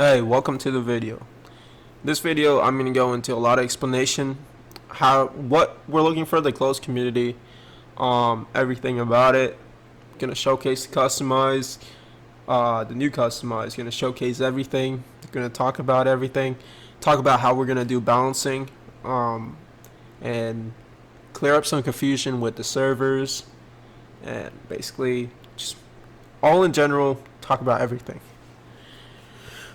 Hey, welcome to the video. This video I'm going to go into a lot of explanation what we're looking for the closed community, everything about it. Going to showcase the new customize, going to showcase everything. Going to talk about everything. Talk about how we're going to do balancing and clear up some confusion with the servers, and basically just all in general talk about everything.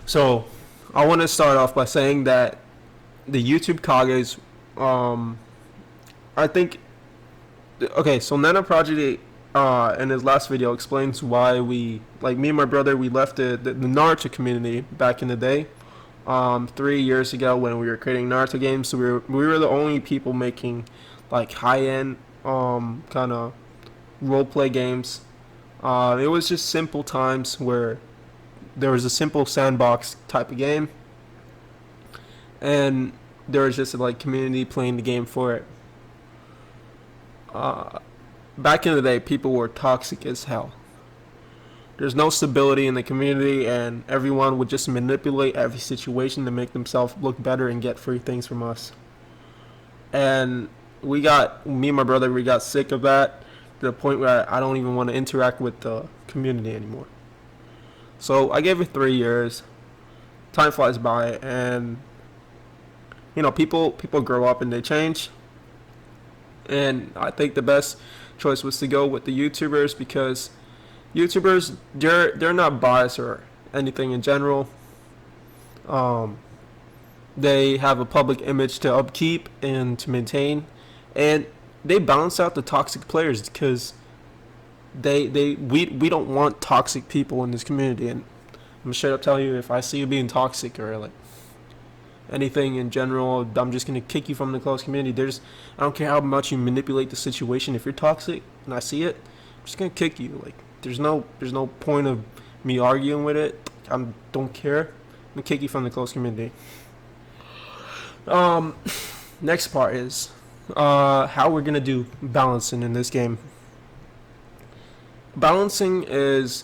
So, I want to start off by saying that the YouTube Kages, I think, okay, so Nano Project in his last video explains why me and my brother, we left the Naruto community back in the day, 3 years ago when we were creating Naruto games. So we were the only people making like high-end kind of role-play games. It was just simple times where there was a simple sandbox type of game, and there was just a community playing the game for it. Back in the day, people were toxic as hell. There's no stability in the community, and everyone would just manipulate every situation to make themselves look better and get free things from us. And me and my brother, we got sick of that to the point where I don't even want to interact with the community anymore. So I gave it 3 years. Time flies by, and people grow up and they change. And I think the best choice was to go with the YouTubers, because YouTubers, they're not biased or anything in general. They have a public image to upkeep and to maintain, and they balance out the toxic players, because we don't want toxic people in this community. And I'm straight up telling you, if I see you being toxic or anything in general, I'm just gonna kick you from the closed community. I don't care how much you manipulate the situation. If you're toxic and I see it, I'm just gonna kick you. There's no point of me arguing with it. I don't care. I'm gonna kick you from the closed community. Next part is how we're gonna do balancing in this game. Balancing is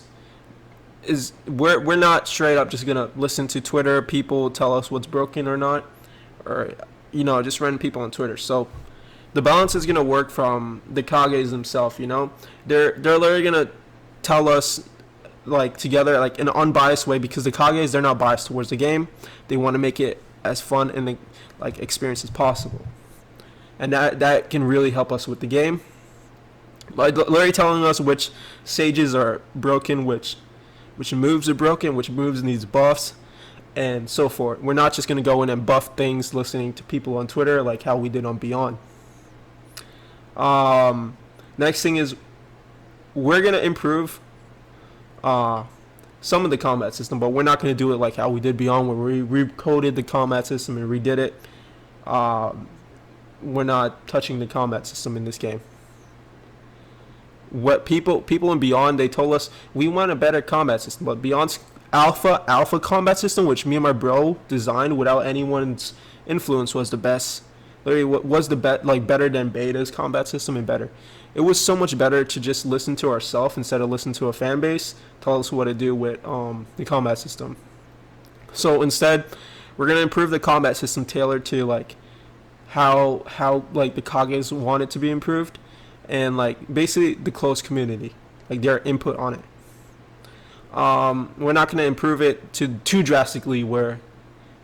we're not straight up just gonna listen to Twitter people tell us what's broken or not, or just random people on Twitter. So the balance is gonna work from the Kages themselves. They're literally gonna tell us together in an unbiased way, because the Kages, they're not biased towards the game. They want to make it as fun and experience as possible, and that can really help us with the game. Literally telling us which sages are broken, which moves are broken, which moves needs buffs, and so forth. We're not just gonna go in and buff things listening to people on Twitter like how we did on Beyond. Next thing is we're gonna improve some of the combat system, but we're not gonna do it like how we did Beyond, where we recoded the combat system and redid it. We're not touching the combat system in this game. What people in Beyond, they told us we want a better combat system, but Beyond's alpha combat system, which me and my bro designed without anyone's influence, was the best. Literally, what was the better than Beta's combat system, and better. It was so much better to just listen to ourselves instead of listen to a fan base tell us what to do with the combat system. So instead, we're gonna improve the combat system tailored to how the Kages want it to be improved, and basically the closed community, their input on it. We're not going to improve it too drastically where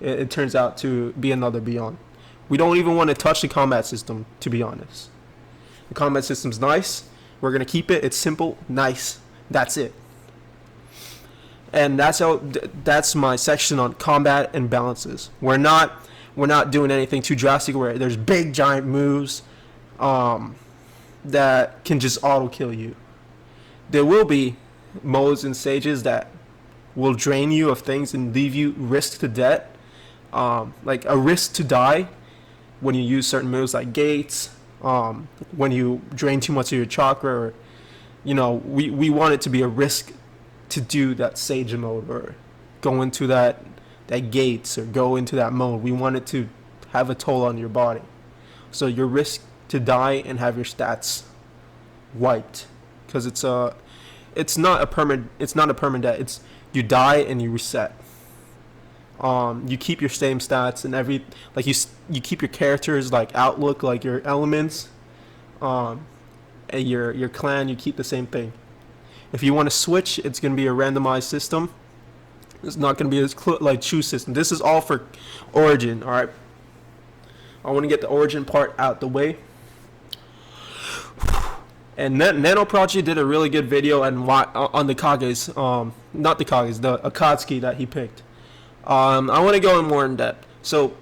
it turns out to be another Beyond. We don't even want to touch the combat system, to be honest. The combat system's nice. We're going to keep it. It's simple, nice. That's it. And that's my section on combat and balances. We're not doing anything too drastic where there's big giant moves that can just auto kill you. There will be modes and stages that will drain you of things and leave you risk to death, like a risk to die when you use certain moves like gates, when you drain too much of your chakra, or we want it to be a risk to do that sage mode or go into that gates or go into that mode. We want it to have a toll on your body, so your risk to die and have your stats wiped, because it's not a permanent death. It's you die and you reset. You keep your same stats and every like you keep your characters like outlook, like your elements, um, and your clan. You keep the same thing. If you want to switch, it's going to be a randomized system. It's not going to be like choose system. This is all for Origin. All right. I want to get the Origin part out the way. And Nano Prodigy did a really good video on the Kages, not the Kages, the Akatsuki that he picked. I want to go in more in depth. So,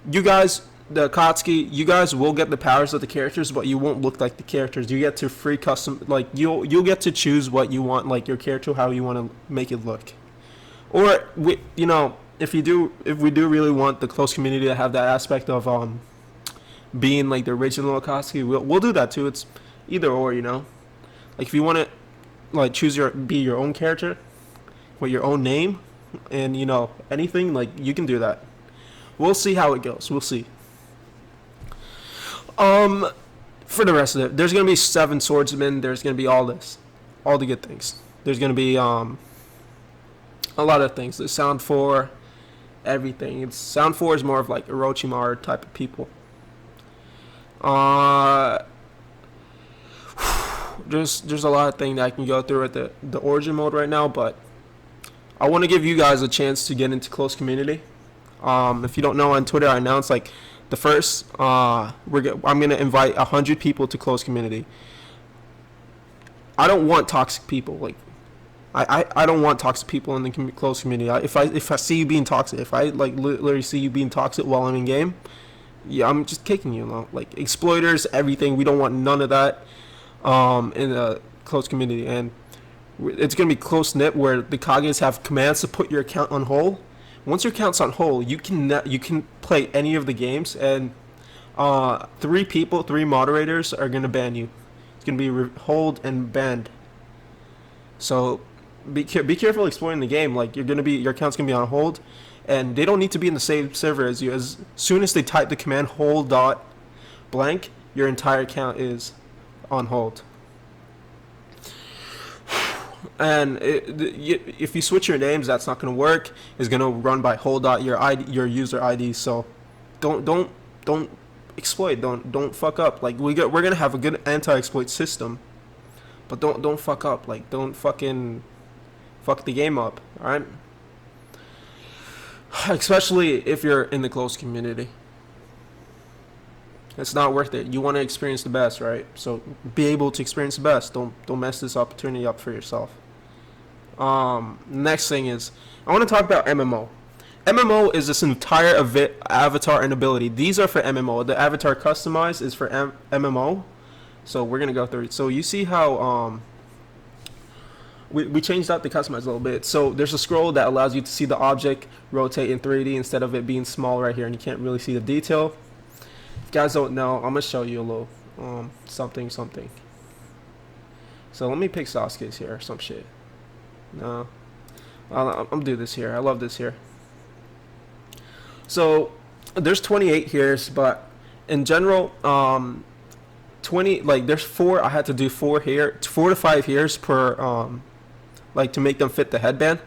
you guys, the Akatsuki, you guys will get the powers of the characters, but you won't look like the characters. You get to free custom, like you'll get to choose what you want, like your character, how you want to make it look. Or if we do really want the close community to have that aspect of being like the original Akatsuki, we'll do that too. It's either or, like if you want to like be your own character with your own name and anything, like you can do that. We'll see how it goes. We'll see. For the rest of it, there's gonna be 7 swordsmen. There's gonna be all the good things. There's gonna be a lot of things. The sound 4, everything. Sound 4 is more of like Orochimaru type of people. There's a lot of things that I can go through at the Origin mode right now, but I want to give you guys a chance to get into close community. If you don't know, on Twitter I announced like the first I'm gonna invite 100 people to close community. I don't want toxic people. Like I don't want toxic people in the close community. If I see you being toxic, if I like literally see you being toxic while I'm in game, yeah, I'm just kicking you. Like exploiters, everything. We don't want none of that in a close community, and it's gonna be close knit where the Kages have commands to put your account on hold. Once your account's on hold, you can play any of the games, and 3 moderators are gonna ban you. It's gonna be hold and banned. So be careful exploring the game. Like your account's gonna be on hold, and they don't need to be in the same server as you. As soon as they type the command hold dot blank, your entire account is on hold. And if you switch your names, that's not going to work. It's going to run by hold dot your user ID. So don't exploit. Don't fuck up. Like we're going to have a good anti-exploit system, but don't fuck up. Like don't fucking fuck the game up. All right. Especially if you're in the close community. It's not worth it. You want to experience the best, right? So be able to experience the best. Don't mess this opportunity up for yourself. Next thing is I want to talk about MMO. MMO is this entire avatar and ability. These are for MMO. The avatar customized is for MMO. So we're gonna go through it. So you see how we changed out the customize a little bit. So there's a scroll that allows you to see the object rotate in 3D instead of it being small right here, and you can't really see the detail. If you guys don't know, I'm gonna show you a little something. So let me pick Sasuke's here or some shit. No, I'm do this here. I love this here. So there's 28 here, but in general, 20 like there's 4. I had to do 4 here, 4 to 5 hairs per like to make them fit the headband.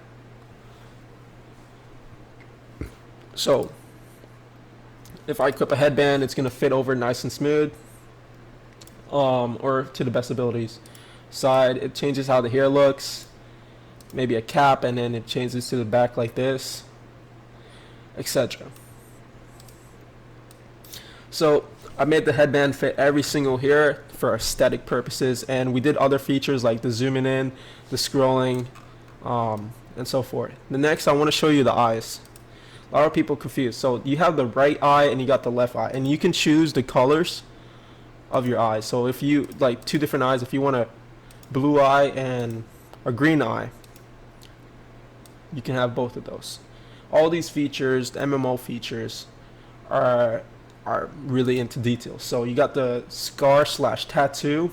So if I equip a headband, it's gonna fit over nice and smooth, or to the best abilities. Side, it changes how the hair looks. Maybe a cap, and then it changes to the back like this, etc. So I made the headband fit every single hair for aesthetic purposes, and we did other features like the zooming in, the scrolling, and so forth. The next, I want to show you the eyes. A lot of people confused. So you have the right eye and you got the left eye, and you can choose the colors of your eyes. So if you like 2 different eyes, if you want a blue eye and a green eye, you can have both of those. All these features, the MMO features, are really into detail. So you got the scar / tattoo.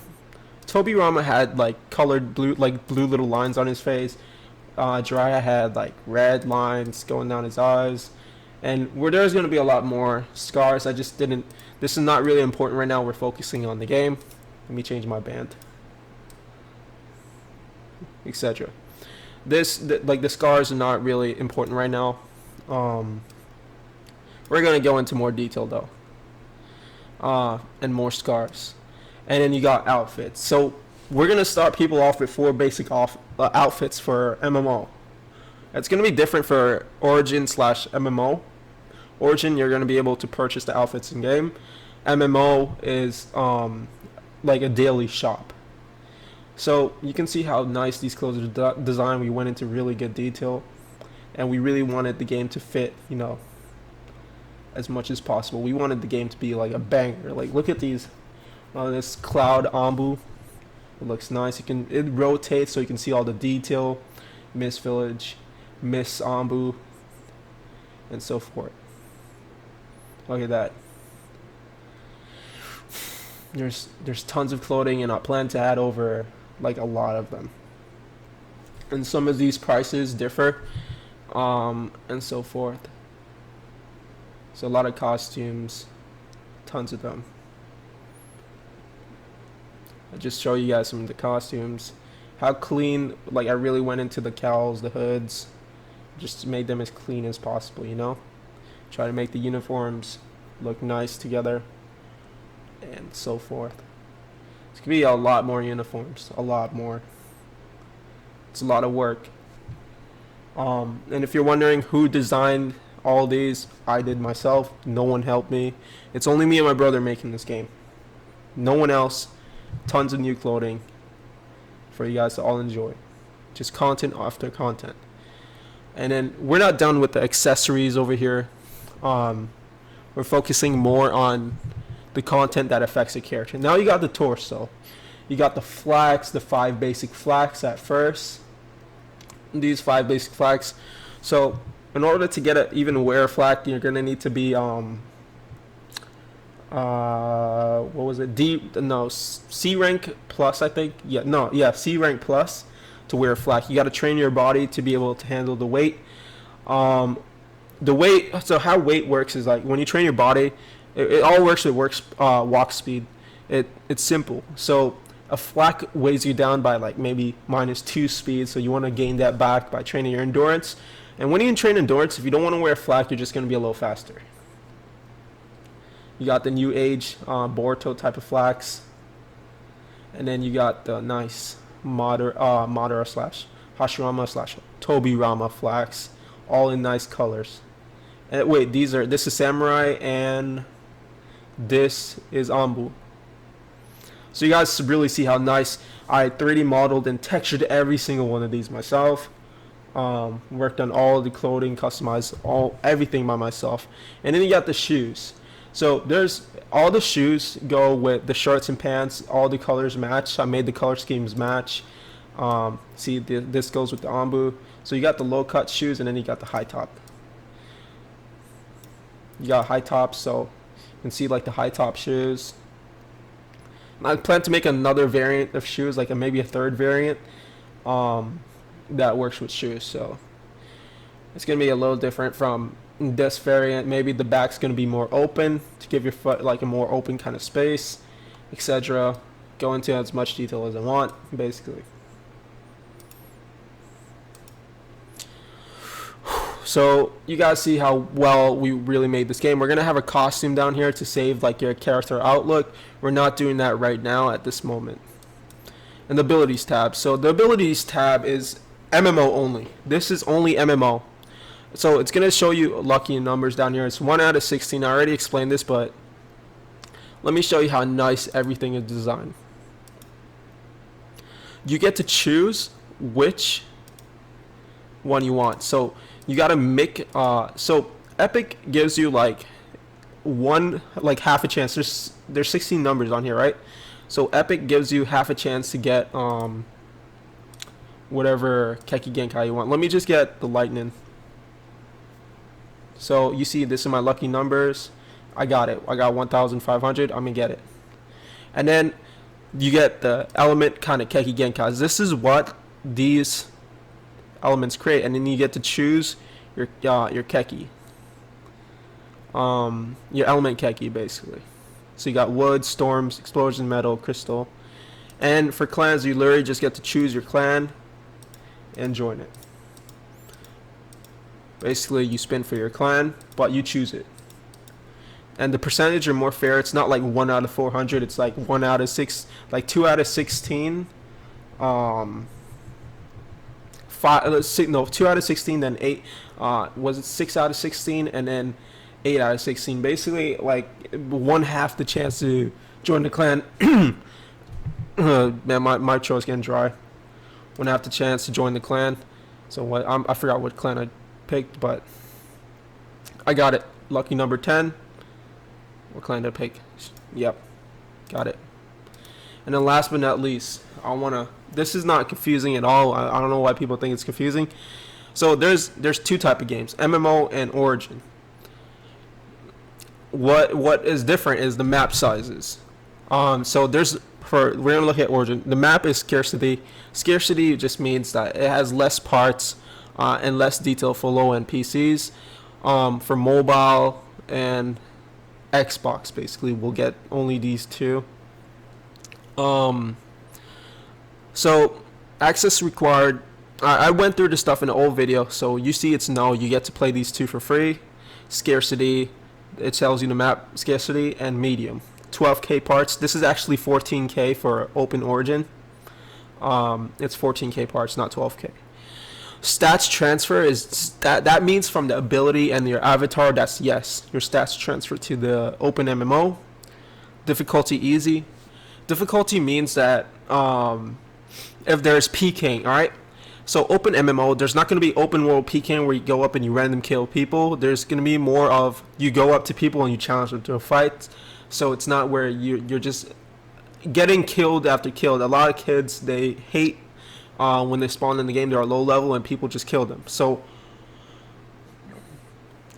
Tobirama had like colored blue little lines on his face. Jiraiya had like red lines going down his eyes, and there's going to be a lot more scars. I just didn't. This is not really important right now. We're focusing on the game. Let me change my band, etc. The scars are not really important right now. Um, we're gonna go into more detail though, and more scars, and then you got outfits. So we're gonna start people off with four basic outfits for MMO. It's gonna be different for Origin slash MMO. Origin, you're gonna be able to purchase the outfits in game. MMO is like a daily shop. So you can see how nice these clothes are designed. We went into really good detail, and we really wanted the game to fit, you know, as much as possible. We wanted the game to be like a banger. Like, look at these. This cloud ambu. It looks nice. It rotates so you can see all the detail. Miss Village, Miss Ambu, and so forth. Look at that. There's tons of clothing, and I plan to add over like a lot of them. And some of these prices differ, and so forth. So a lot of costumes, tons of them. I'll just show you guys some of the costumes. How clean, like I really went into the cowls, the hoods, just made them as clean as possible, you know? Try to make the uniforms look nice together, and so forth. It's gonna be a lot more uniforms, a lot more. It's a lot of work. And if you're wondering who designed all these, I did myself. No one helped me. It's only me and my brother making this game. No one else. Tons of new clothing for you guys to all enjoy. Just content after content. And then we're not done with the accessories over here. We're focusing more on the content that affects the character. Now you got the torso. You got the flags, the 5 basic flags at first. These 5 basic flags. So in order to get an even wear flag, you're gonna need to be what was it? C rank plus, I think. C rank plus to wear a flag. You got to train your body to be able to handle the weight. So how weight works is like when you train your body, it all works with walk speed. It's simple. So a flak weighs you down by like maybe -2 speed, so you want to gain that back by training your endurance. And when you train endurance, if you don't want to wear a flak, you're just going to be a little faster. You got the new age Boruto type of flags, and then you got the nice Madara slash Hashirama slash Tobirama flags, all in nice colors. And wait, this is Samurai and this is Ambu. So you guys really see how nice I 3D modeled and textured every single one of these myself. Worked on all the clothing, customized everything by myself. And then you got the shoes. So there's all the shoes go with the shirts and pants. All the colors match. I made the color schemes match. This goes with the Ambu. So you got the low cut shoes, and then you got the high top. You got high tops, so you can see like the high top shoes. I plan to make another variant of shoes, like maybe a third variant that works with shoes. So it's gonna be a little different from this variant. Maybe the back's gonna be more open to give your foot like a more open kind of space, etc. Go into as much detail as I want, basically. So you guys see how well we really made this game. We're gonna have a costume down here to save like your character outlook. We're not doing that right now at this moment. And the abilities tab. So the abilities tab is MMO only. This is only MMO. So it's gonna show you lucky numbers down here. It's 1 out of 16. I already explained this, but let me show you how nice everything is designed. You get to choose which one you want. So you gotta make so Epic gives you like half a chance. There's 16 numbers on here, right? So Epic gives you half a chance to get whatever Keki Genkai you want. Let me just get the lightning. So you see this is my lucky numbers. I got it. I got 1,500. I'm gonna get it. And then you get the element kind of Keki Genkais. This is what these elements create, and then you get to choose your Keki, your element Keki basically. So you got wood, storms, explosion, metal, crystal, and for clans you literally just get to choose your clan and join it. Basically, you spin for your clan, but you choose it. And the percentage are more fair. It's not like 1 out of 400. It's like 1 out of 6, like 2 out of 16. 2 out of 16, then 8. Was it 6 out of 16, and then 8 out of 16? Basically, like one half the chance to join the clan. Man, my throat's getting dry. One half the chance to join the clan. So what? I forgot what clan I picked, but I got it. Lucky number 10. What clan did I pick? Yep, got it. And then last but not least, this is not confusing at all. I don't know why people think it's confusing. So there's 2 type of games, MMO and Origin. What is different is the map sizes. So we're gonna look at Origin. The map is scarcity. Scarcity just means that it has less parts and less detail for low-end PCs. For mobile and Xbox, basically, we'll get only these 2. So access required. I went through the stuff in the old video, so you see it's no. You get to play these 2 for free. Scarcity, it tells you the map scarcity, and medium. 12K parts. This is actually 14K for Open Origin. It's 14K parts, not 12K. Stats transfer is that means from the ability and your avatar. That's yes. Your stats transfer to the Open MMO. Difficulty easy. Difficulty means that if there's PKing, all right. So Open MMO, there's not going to be open world PKing where you go up and you random kill people. There's going to be more of you go up to people and you challenge them to a fight. So it's not where you're just getting killed after killed. A lot of kids, they hate when they spawn in the game. They're low level and people just kill them. So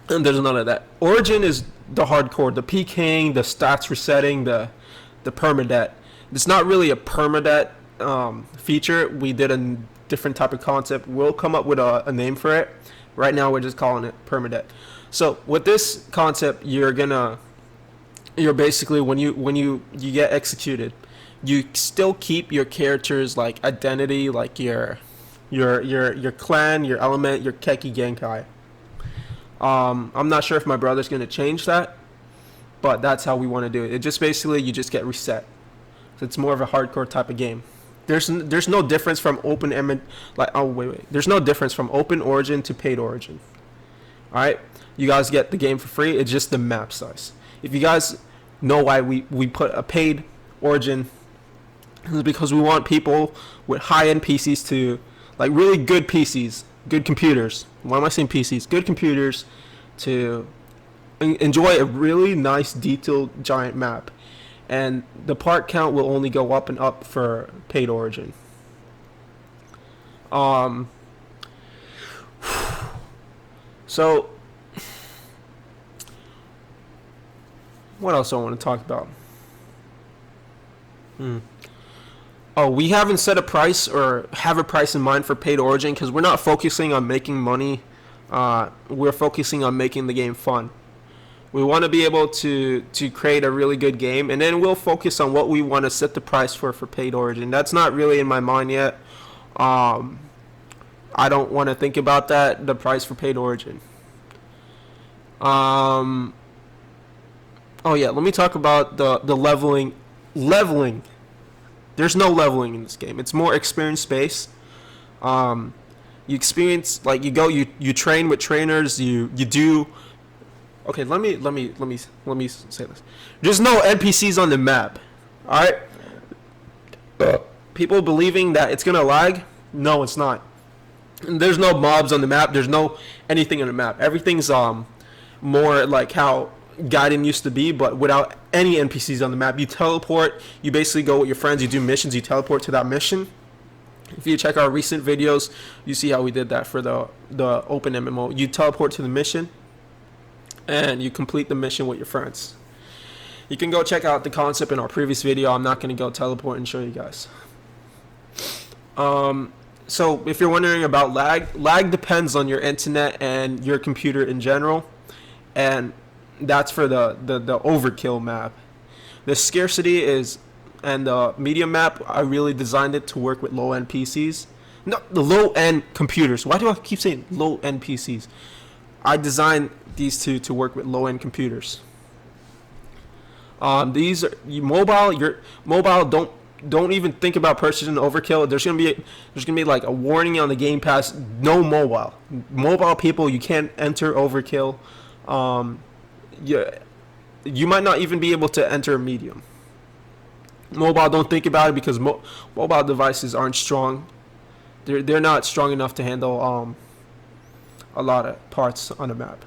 and there's none of that. Origin is the hardcore, the PKing, the stats resetting, the permadeath. It's not really a permadeath feature. We did a different type of concept. We'll come up with a name for it. Right now we're just calling it permadeath. So with this concept, you're basically when you get executed, you still keep your character's like identity, like your clan, your element, your Keki Genkai. I'm not sure if my brother's gonna change that, but that's how we want to do it. It just basically you just get reset. So it's more of a hardcore type of game. There's no difference from There's no difference from Open Origin to Paid Origin. All right, you guys get the game for free. It's just the map size. If you guys know why we put a Paid Origin, it's because we want people with high-end PCs to, like really good PCs, good computers. Why am I saying PCs? Good computers to enjoy a really nice detailed giant map. And the part count will only go up and up for Paid Origin. So what else I want to talk about? Oh, we haven't set a price or have a price in mind for Paid Origin because we're not focusing on making money. We're focusing on making the game fun. We want to be able to create a really good game, and then we'll focus on what we want to set the price for Paid Origin. That's not really in my mind yet. I don't want to think about that, the price for Paid Origin. Oh yeah, let me talk about the leveling. There's no leveling in this game. It's more experience based. You experience, like you go, you train with trainers. You do. Okay, let me say this. There's no NPCs on the map. All right. People believing that it's gonna lag. No, it's not. There's no mobs on the map. There's no anything on the map. Everything's more like how Gaiden used to be, but without any NPCs on the map. You teleport. You basically go with your friends. You do missions. You teleport to that mission. If you check our recent videos, you see how we did that for the Open MMO. You teleport to the mission, and you complete the mission with your friends. You can go check out the concept in our previous video. I'm not going to go teleport and show you guys. So if you're wondering about lag depends on your internet and your computer in general, and that's for the overkill map. The scarcity is, and the medium map, I really designed it to work with low-end PCs. No, the low-end computers. Why do I keep saying low-end PCs? I designed these two to work with low-end computers. These are mobile. Your mobile don't even think about purchasing overkill. There's gonna be like a warning on the Game Pass. No mobile. Mobile people, you can't enter overkill. You, you might not even be able to enter medium. Mobile, don't think about it because mobile devices aren't strong. They're not strong enough to handle a lot of parts on a map.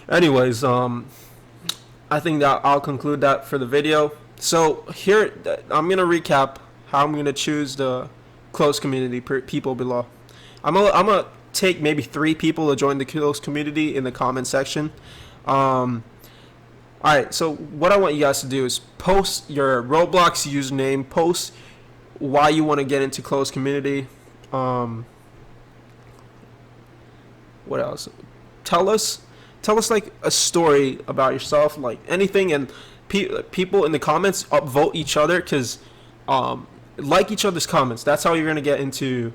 Anyways, I think that I'll conclude that for the video. So here, I'm gonna recap how I'm gonna choose the closed community people below. I'm gonna take maybe 3 people to join the closed community in the comment section. Alright, so what I want you guys to do is post your Roblox username, post why you want to get into closed community. What else? Tell us like a story about yourself, like anything, and people in the comments upvote each other, because like each other's comments. That's how you're gonna get into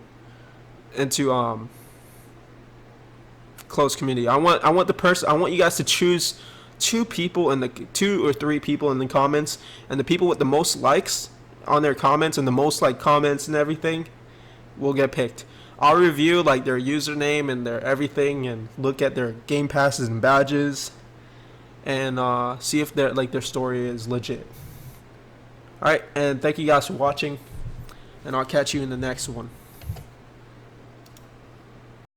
closed community. I want you guys to choose 2 or 3 people in the comments, and the people with the most likes on their comments and the most like comments and everything will get picked. I'll review like their username and their everything, and look at their game passes and badges, and see if their story is legit. Alright, and thank you guys for watching, and I'll catch you in the next one.